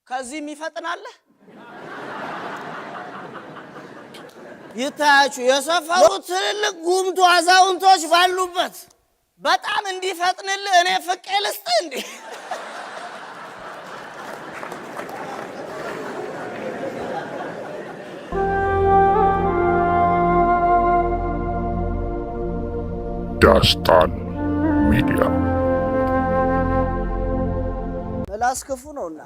ከዚህም ይፈጥናል ይታያችሁ የሰፈሩ ትልልቅ ጉምቱ አዛውንቶች ባሉበት በጣም እንዲፈጥንልህ እኔ ፍቄ ልስጥ እንዴ ዳስታን ሚዲያ ምላስ ክፉ ነውና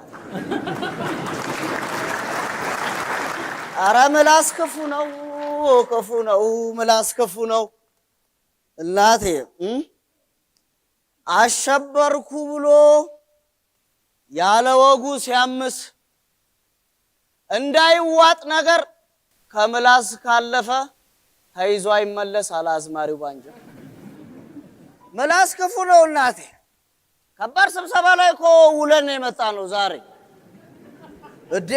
አረ ምላስ ክፉ ነው ምላስ ክፉ ነው እናቴ አሸበርኩ ብሎ ያለ ወጉ ሲያምስ እንዳይዋጥ ነገር ከምላስ ካለፈ ተይዞ አይመለስ አላዝማሪው ባንጆ ምላስ ክፉ ነው እናቴ ከባድ ስብሰባ ላይ እኮ ውለን የመጣ ነው ዛሬ እዴ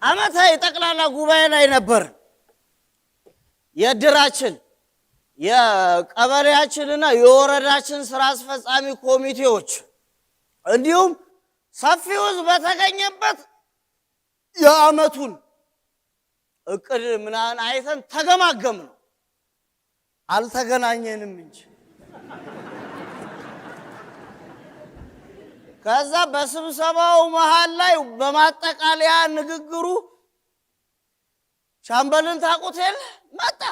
አመታዊ ጠቅላላ ጉባኤ ላይ ነበር የድራችን የቀበሌያችንና የወረዳችን ስራ አስፈጻሚ ኮሚቴዎች እንዲሁም ሰፊው ህዝብ በተገኘበት የአመቱን እቅድ ምናን አይተን ተገማገም ነው አልተገናኘንም እንጂ ከዛ በስብሰባው መሃል ላይ በማጠቃለያ ንግግሩ ሻምበልን ታቁቴል መጣ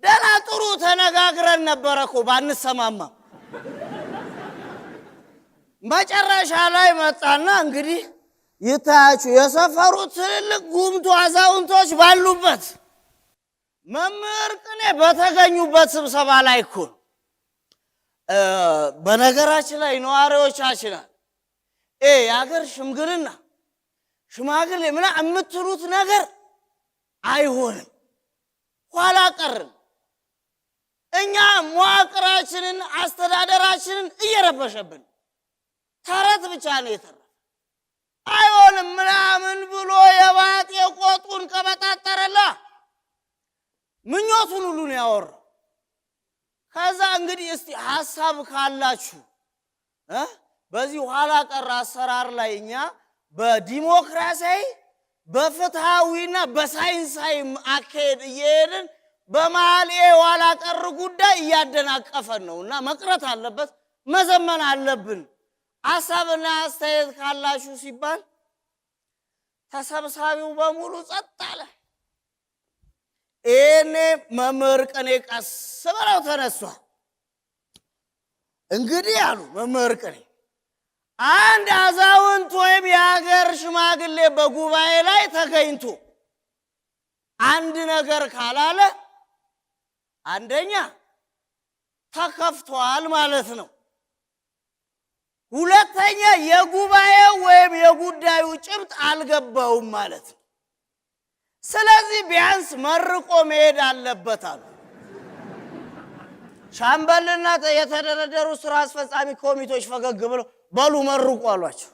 ደና ጥሩ ተነጋግረን ነበረኮ ባንሰማማ መጨረሻ ላይ መጣና እንግዲህ ይታያችሁ የሰፈሩ ትልልቅ ጉምቱ አዛውንቶች ባሉበት መምህር ቅኔ በተገኙበት ስብሰባ ላይ እኮ በነገራችን ላይ ነዋሪዎቻችን የሀገር ሽምግልና ሽማግሌ ምና የምትሉት ነገር አይሆንም ኋላ ቀርን እኛ መዋቅራችንን አስተዳደራችንን እየረበሸብን ተረት ብቻ ነው የተረፈ አይሆንም ምናምን ብሎ የባጤ ቆጡን ቀበጣጠረላ ምኞቱን ሁሉ ነው ያወራው ከዛ እንግዲህ እስቲ ሐሳብ ካላችሁ በዚህ ኋላ ቀር አሰራር ላይ እኛ በዲሞክራሲያዊ በፍትሃዊና በሳይንሳዊ አካሄድ እየሄድን በመሃል ኋላ ቀር ጉዳይ እያደናቀፈን ነውና መቅረት አለበት መዘመን አለብን ሐሳብና አስተያየት ካላችሁ ሲባል ተሰብሳቢው በሙሉ ጸጥ አለ እኔ መምህር ቅኔ ቀስ ብለው ተነሱ እንግዲህ አሉ መምህር ቅኔ አንድ አዛውንት ወይም የሀገር ሽማግሌ በጉባኤ ላይ ተገኝቶ አንድ ነገር ካላለ አንደኛ ተከፍቷል ማለት ነው ሁለተኛ የጉባኤው ወይም የጉዳዩ ጭብጥ አልገባውም ማለት ነው ስለዚህ ቢያንስ መርቆ መሄድ አለበት አሉ ሻምበልና የተደረደሩ ስራ አስፈጻሚ ኮሚቴዎች ፈገግ ብለው በሉ መርቁ አሏቸው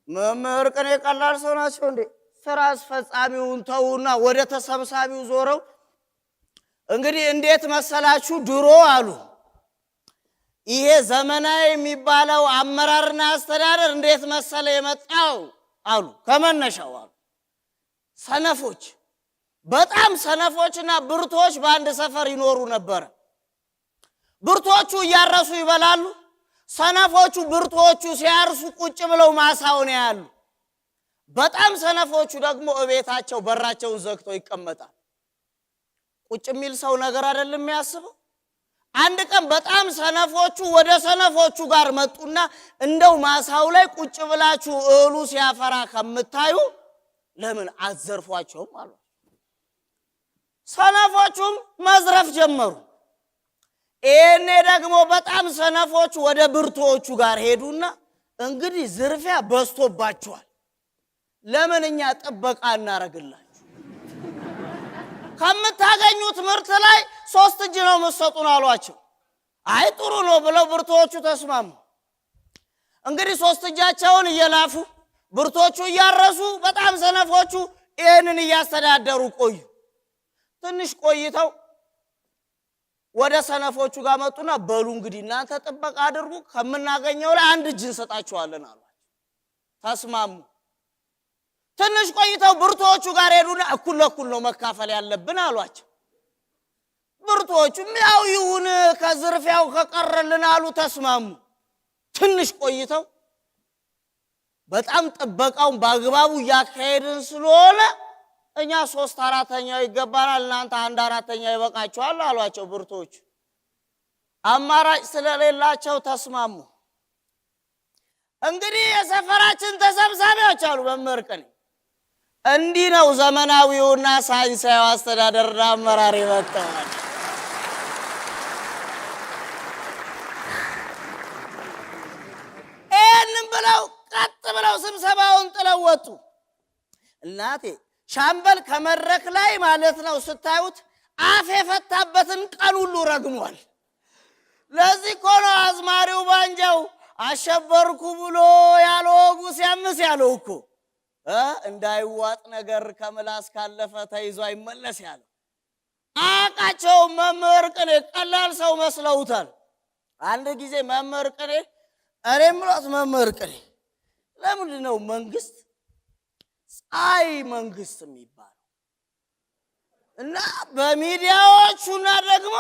መምህር ቅኔ ቀላል ሰው ናቸው እንዴ ስራ አስፈጻሚውን ተውና ወደ ተሰብሳቢው ዞረው እንግዲህ እንዴት መሰላችሁ ድሮ አሉ ይሄ ዘመናዊ የሚባለው አመራርና አስተዳደር እንዴት መሰለ የመጣው አሉ ከመነሻው አሉ ሰነፎች በጣም ሰነፎችና ብርቶች በአንድ ሰፈር ይኖሩ ነበር ብርቶቹ ያረሱ ይበላሉ ሰነፎቹ ብርቶቹ ሲያርሱ ቁጭ ብለው ማሳውን ያያሉ በጣም ሰነፎቹ ደግሞ እቤታቸው በራቸውን ዘግተው ይቀመጣሉ ቁጭ የሚል ሰው ነገር አይደለም የሚያስበው አንድ ቀን በጣም ሰነፎቹ ወደ ሰነፎቹ ጋር መጡና እንደው ማሳው ላይ ቁጭ ብላችሁ እህሉ ሲያፈራ ከምታዩ ለምን አዘርፏቸውም አሉ ሰነፎቹም መዝረፍ ጀመሩ እኔ ደግሞ በጣም ሰነፎቹ ወደ ብርቶቹ ጋር ሄዱና እንግዲህ ዝርፊያ በስቶባቸዋል ለምንኛ ጥበቃ እናረግላችሁ ከምታገኙት ምርት ላይ 3 እጅ ነው መስጠቱን አሏቸው አይ ጥሩ ነው ብለው ብርቶቹ ተስማሙ እንግዲህ 3 እጃቸውን እየላፉ ብርቶቹ እያረሱ በጣም ሰነፎቹ ይሄንን እያስተዳደሩ ቆዩ ትንሽ ቆይተው ወደ ሰነፎቹ ጋር መጡና በሉ እንግዲህ እናንተ ጥበቃ አድርጉ ከምናገኘው ላይ 1 እጅ እንሰጣችኋለን አሏቸው ተስማሙ። ትንሽ ቆይተው ብርቶቹ ጋር ሄዱና እኩል ለእኩል ነው መካፈል ያለብን አሏቸው። ብርቶቹም ያው ይሁን ከዝርፊያው ከቀረልን አሉ፣ ተስማሙ። ትንሽ ቆይተው በጣም ጥበቃውን በአግባቡ እያካሄድን ስለሆነ እኛ 3/4 ይገባናል፣ እናንተ 1/4 ይበቃችኋል አሏቸው ብርቶቹ። አማራጭ ስለሌላቸው ተስማሙ። እንግዲህ የሰፈራችን ተሰብሳቢዎች አሉ መምህር ቅኔ፣ እንዲህ ነው ዘመናዊውና ሳይንሳዊ አስተዳደርና አመራር ይመጣዋል። ይህንም ብለው ቀጥ ብለው ስብሰባውን ጥለው ወጡ። እናቴ ሻምበል ከመድረክ ላይ ማለት ነው ስታዩት አፍ የፈታበትን ቀን ሁሉ ረግሟል። ለዚህ እኮ ነው አዝማሪው ባንጃው አሸበርኩ ብሎ ያለ ወጉ ሲያምስ ያለው እኮ እንዳይዋጥ ነገር ከምላስ ካለፈ ተይዞ አይመለስ ያለው። አቃቸው መምህር ቅኔ ቀላል ሰው መስለውታል። አንድ ጊዜ መምህር ቅኔ እኔም ብሏት መምህር ቅኔ ለምንድን ነው መንግስት ፀሐይ መንግስት የሚባለው? እና በሚዲያዎቹና ደግሞ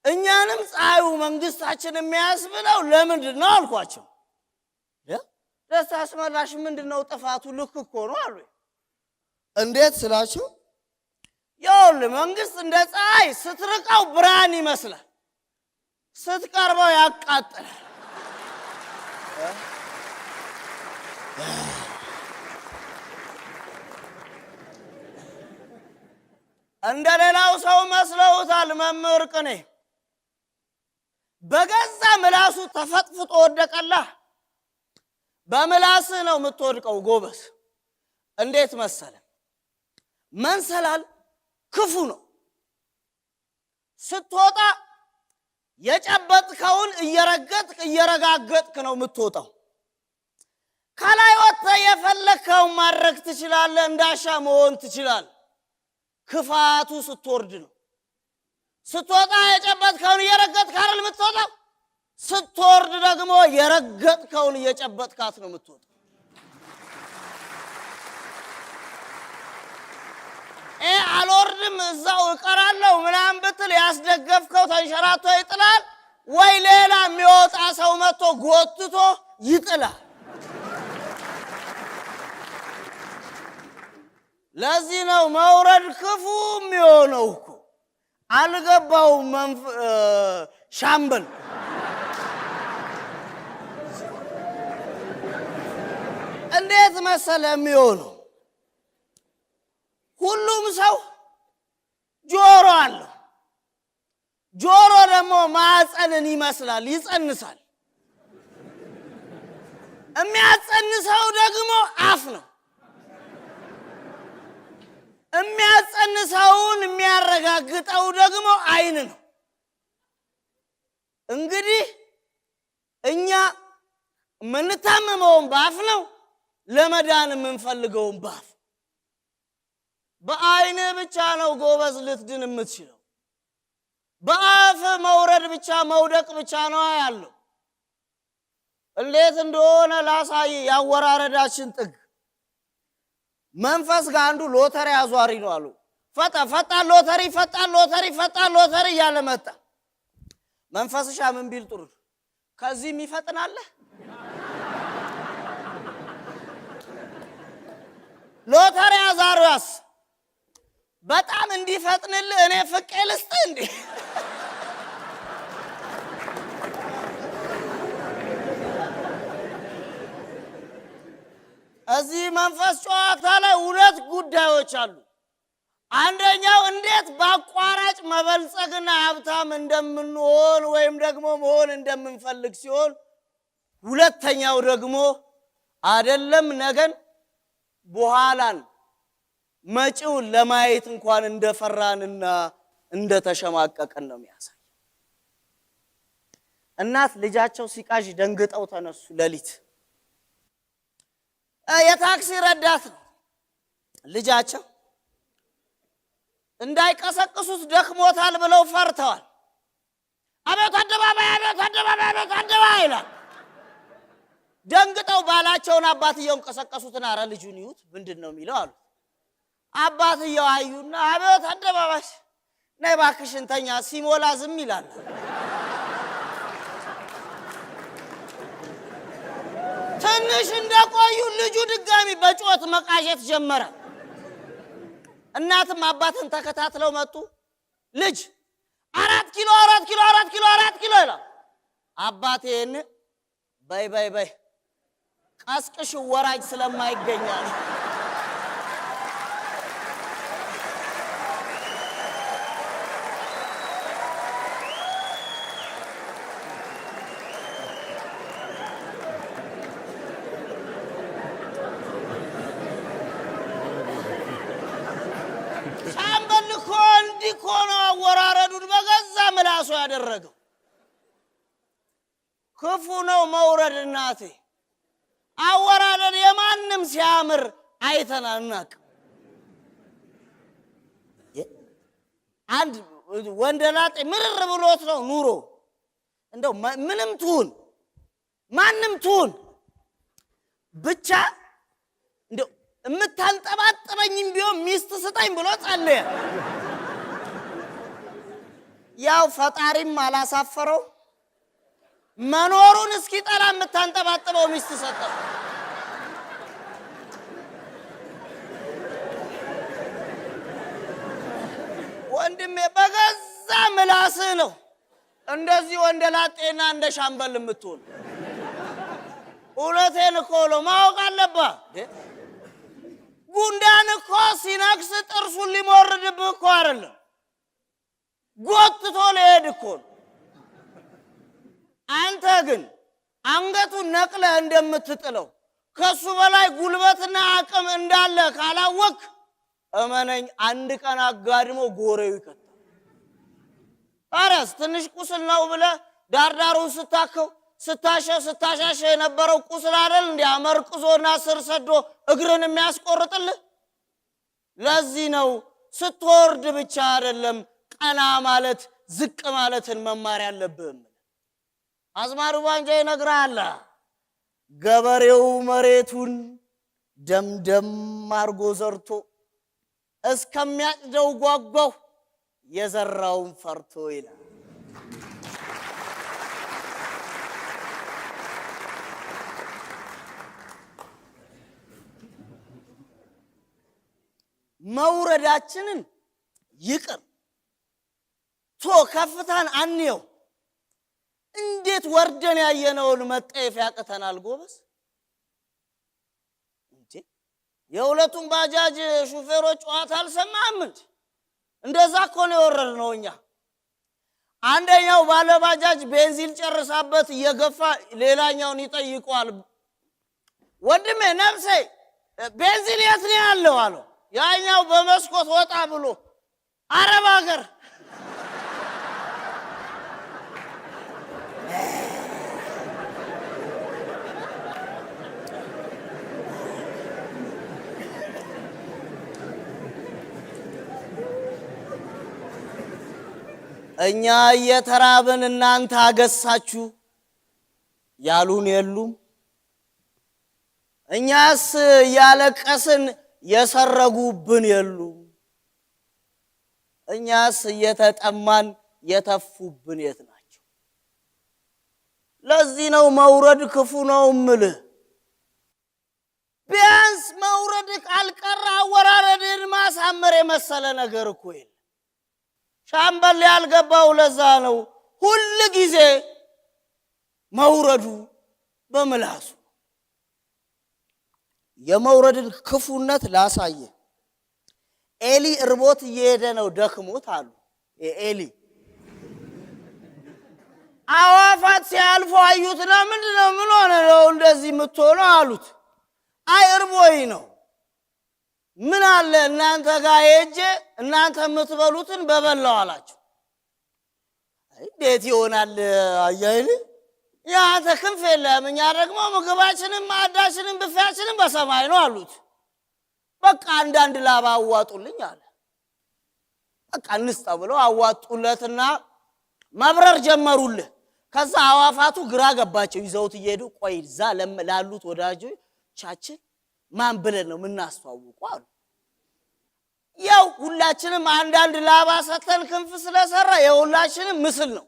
እኛንም ፀሐዩ መንግስታችን የሚያስብለው ለምንድን ነው አልኳቸው። ደስታ አስመላሽ ምንድን ነው ጥፋቱ? ልክ እኮ ነው አሉ። እንዴት ስላቸው ይኸውልህ መንግስት እንደ ፀሐይ ስትርቀው ብርሃን ይመስላል፣ ስትቀርበው ያቃጥላል። እንደ ሌላው ሰው መስለውታል መምህር ቅኔ። በገዛ ምላሱ ተፈጥፍጦ ወደቀላ። በምላስ ነው የምትወድቀው ጎበዝ። እንዴት መሰለ? መንሰላል ክፉ ነው። ስትወጣ የጨበጥከውን እየረጋገጥክ ነው የምትወጣው። ከላይ ወጥተህ የፈለግከውን ማድረግ ትችላለህ፣ እንዳሻ መሆን ትችላለህ። ክፋቱ ስትወርድ ነው። ስትወጣ የጨበጥከውን እየረገጥክ አይደል የምትወጣው? ስትወርድ ደግሞ የረገጥከውን እየጨበጥካት ነው የምትወጣው። አልወርድም እዛው እቀራለሁ ምናምን ብትል ያስደገፍከው ተንሸራቶ ይጥላል፣ ወይ ሌላ የሚወጣ ሰው መጥቶ ጎትቶ ይጥላል። ለዚህ ነው መውረድ ክፉ የሚሆነው እኮ። አልገባውም ሻምበል። እንዴት መሰለ የሚሆነው? ሁሉም ሰው ጆሮ አለው። ጆሮ ደግሞ ማዕፀንን ይመስላል፣ ይጸንሳል። የሚያጸንሰው ደግሞ አፍ ነው። የሚያጸንሰውን የሚያረጋግጠው ደግሞ አይን ነው። እንግዲህ እኛ የምንታመመውን በአፍ ነው፣ ለመዳን የምንፈልገውን በአፍ። በአይን ብቻ ነው ጎበዝ ልትድን የምትችለው። በአፍ መውረድ ብቻ መውደቅ ብቻ ነው ያለው። እንዴት እንደሆነ ላሳይ ያወራረዳችን ጥግ። መንፈስ ጋር አንዱ ሎተሪ አዟሪ ነው አሉ። ፈጣን ሎተሪ ፈጣን ሎተሪ ፈጣን ሎተሪ እያለ መጣ። መንፈስሻ ምን ቢል ጥሩ ከዚህ የሚፈጥናለ? ሎተሪ አዟሪዋስ በጣም እንዲፈጥንልህ እኔ ፍቄ ልስጥ እንዴ? እዚህ መንፈስ ጨዋታ ላይ ሁለት ጉዳዮች አሉ። አንደኛው እንዴት በአቋራጭ መበልጸግና ሀብታም እንደምንሆን ወይም ደግሞ መሆን እንደምንፈልግ ሲሆን፣ ሁለተኛው ደግሞ አይደለም ነገን በኋላን መጪውን ለማየት እንኳን እንደፈራንና እንደተሸማቀቀን ነው የሚያሳይ። እናት ልጃቸው ሲቃዥ ደንግጠው ተነሱ። ሌሊት የታክሲ ረዳት ነው ልጃቸው። እንዳይቀሰቅሱት ደክሞታል ብለው ፈርተዋል። አቤት አደባባይ፣ አቤት አደባባይ፣ አቤት አደባባይ ይላል። ደንግጠው ባላቸውን አባትየውን ቀሰቀሱትና አረ ልጁን ይዩት ምንድነው የሚለው አሉ። አባትየው አዩና አቤት አደባባሽ ነይ እባክሽ እንተኛ ሲሞላ ዝም ይላል። ትንሽ እንደቆዩ ልጁ ድጋሚ በጮት መቃዠት ጀመረ። እናትም አባትን ተከታትለው መጡ። ልጅ 4 ኪሎ ይላል። አባቴን በይ ቀስቅሽ ወራጅ ስለማይገኛል። ሻምበል እኮ እንዲህ እኮ ነው አወራረዱን በገዛ ምላሱ ያደረገው። ክፉ ነው መውረድ እናቴ። አወራረድ የማንም ሲያምር አይተናናቅ። አንድ ወንደላጤ ምርር ብሎት ነው ኑሮ እንደው ምንም ትሁን ማንም ትሁን ብቻ እንደው እምታንጠባጥበኝም ቢሆን ሚስት ስጠኝ ብሎ ጸለየ። ያው ፈጣሪም አላሳፈረው መኖሩን እስኪጠላ የምታንጠባጥበው ሚስት ሰጠው። ወንድሜ በገዛ ምላስህ ነው እንደዚህ ወንደላጤና እንደ ሻምበል የምትሆን። እውነቴን እኮ ነው ማወቅ አለብህ። ጉንዳን እኮ ሲነክስ ጥርሱን ሊሞርድብህ እኮ አይደለም ጎትቶ ሊሄድ እኮ ነው። አንተ ግን አንገቱን ነቅለህ እንደምትጥለው ከሱ በላይ ጉልበትና አቅም እንዳለ ካላወቅ እመነኝ አንድ ቀን አጋድሞ ጎሬው ይከታል። አረስ ትንሽ ቁስል ነው ብለህ ዳርዳሩን ስታከው ስታሻሽ የነበረው ቁስል አይደል እንዲያመርቅዞና ስር ሰዶ እግርን የሚያስቆርጥልህ። ለዚህ ነው ስትወርድ ብቻ አይደለም ቀና ማለት ዝቅ ማለትን መማር ያለብህ። አዝማሩ ባንጃ ይነግራል። ገበሬው መሬቱን ደምደም አርጎ ዘርቶ እስከሚያጭደው ጓጓው የዘራውን ፈርቶ ይላል። መውረዳችንን ይቅር ከፍታን አንየው። እንዴት ወርደን ያየነውን መጠየፍ ያቅተናል ጎበዝ። እንዴ የሁለቱም ባጃጅ ሹፌሮች ጨዋታ አልሰማህም እንዴ? እንደዛ እኮ ነው የወረድነው እኛ። አንደኛው ባለ ባጃጅ ቤንዚን ጨርሳበት እየገፋ ሌላኛውን ይጠይቀዋል። ወንድሜ ነፍሴ ቤንዚን የት ነው ያለው አለው። ያኛው በመስኮት ወጣ ብሎ አረብ ሀገር። እኛ እየተራብን እናንተ አገሳችሁ ያሉን የሉም። እኛስ ያለቀስን የሰረጉብን የሉም። እኛስ እየተጠማን የተፉብን የት ናቸው? ለዚህ ነው መውረድ ክፉ ነው እምልህ። ቢያንስ መውረድ ካልቀረ አወራረድን ማሳመር የመሰለ ነገር እኮ የለም። ሻምበል ያልገባው ለዛ ነው ሁሉ ጊዜ መውረዱ በምላሱ። የመውረድን ክፉነት ላሳየ። ኤሊ እርቦት እየሄደ ነው ደክሞት አሉ። ኤሊ አዋፋት ሲያልፉ አዩትና ምንድነው ምን ሆነ ነው እንደዚህ የምትሆነው አሉት። አይ እርቦይ ነው። ምን አለ እናንተ ጋር ሄጄ እናንተ የምትበሉትን በበላው አላቸው። እንዴት ይሆናል አያይል ያንተ ክንፍ የለም፣ እኛ ደግሞ ምግባችንም ማዕዳችንም ብፌያችንም በሰማይ ነው አሉት። በቃ አንዳንድ ላባ አዋጡልኝ አለ። በቃ እንስጠው ብለው አዋጡለትና መብረር ጀመሩልህ። ከዛ አዋፋቱ ግራ ገባቸው። ይዘውት እየሄዱ ቆይ እዛ ላሉት ወዳጆቻችን ማን ብለን ነው የምናስተዋውቀው አሉ። ያው ሁላችንም አንዳንድ ላባ ሰተን ክንፍ ስለሰራ የሁላችንም ምስል ነው።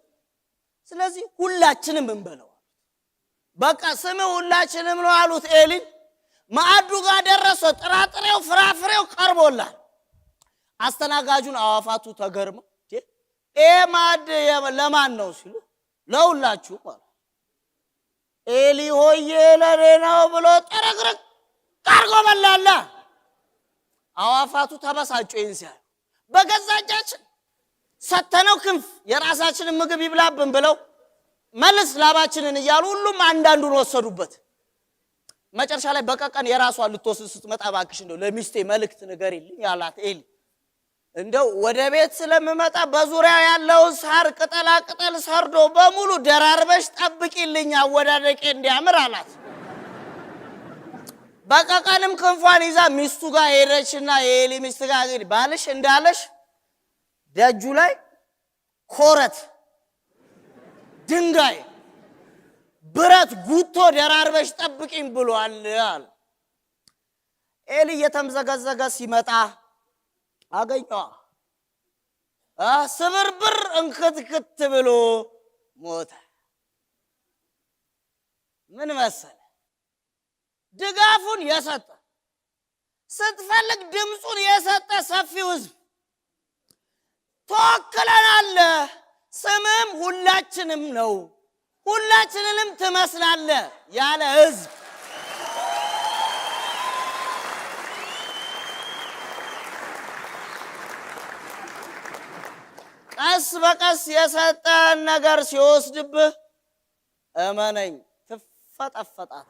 ስለዚህ ሁላችንም እንበለው። በቃ ስም ሁላችንም ነው አሉት ኤሊን። ማዕዱ ጋር ደረሰ። ጥራጥሬው ፍራፍሬው ቀርቦላል። አስተናጋጁን አዋፋቱ ተገርመው ማዕድ ለማን ነው ሲሉ ለሁላችሁ ማለት ኤሊ ሆዬ ለኔ ነው ብሎ ጠረግረግ አርጎ በላላ። አዋፋቱ ተበሳጩ። ይህን ሲያዩ በገዛ እጃችን ሰተነው ክንፍ የራሳችንን ምግብ ይብላብን ብለው መልስ ላባችንን እያሉ ሁሉም አንዳንዱን ወሰዱበት። መጨረሻ ላይ በቀቀን የራሷን ልትወስድ ስትመጣ እባክሽ እንደው ለሚስቴ መልእክት ንገሪልኝ ያላት ኤሊ እንደው ወደ ቤት ስለምመጣ በዙሪያ ያለው ሳር ቅጠላ ቅጠል ሰርዶ በሙሉ ደራርበሽ ጠብቂልኝ አወዳደቄ እንዲያምር አላት። በቀቀንም ክንፏን ይዛ ሚስቱ ጋር ሄደችና የኤሊ ሚስት ጋር እንግዲህ ባልሽ እንዳለሽ ደጁ ላይ ኮረት ድንጋይ ብረት ጉቶ ደራርበሽ ጠብቂኝ ብሏል አለ። ኤሊ እየተምዘገዘገ ሲመጣ አገኘዋ። ስብርብር እንክትክት ብሎ ሞተ። ምን መሰለ ድጋፉን የሰጠ ስትፈልግ ድምፁን የሰጠ ሰፊው ህዝብ ተወክለናል፣ ስምም ሁላችንም ነው፣ ሁላችንንም ትመስላለ ያለ ህዝብ ቀስ በቀስ የሰጠን ነገር ሲወስድብህ እመነኝ ትፈጠፈጣት።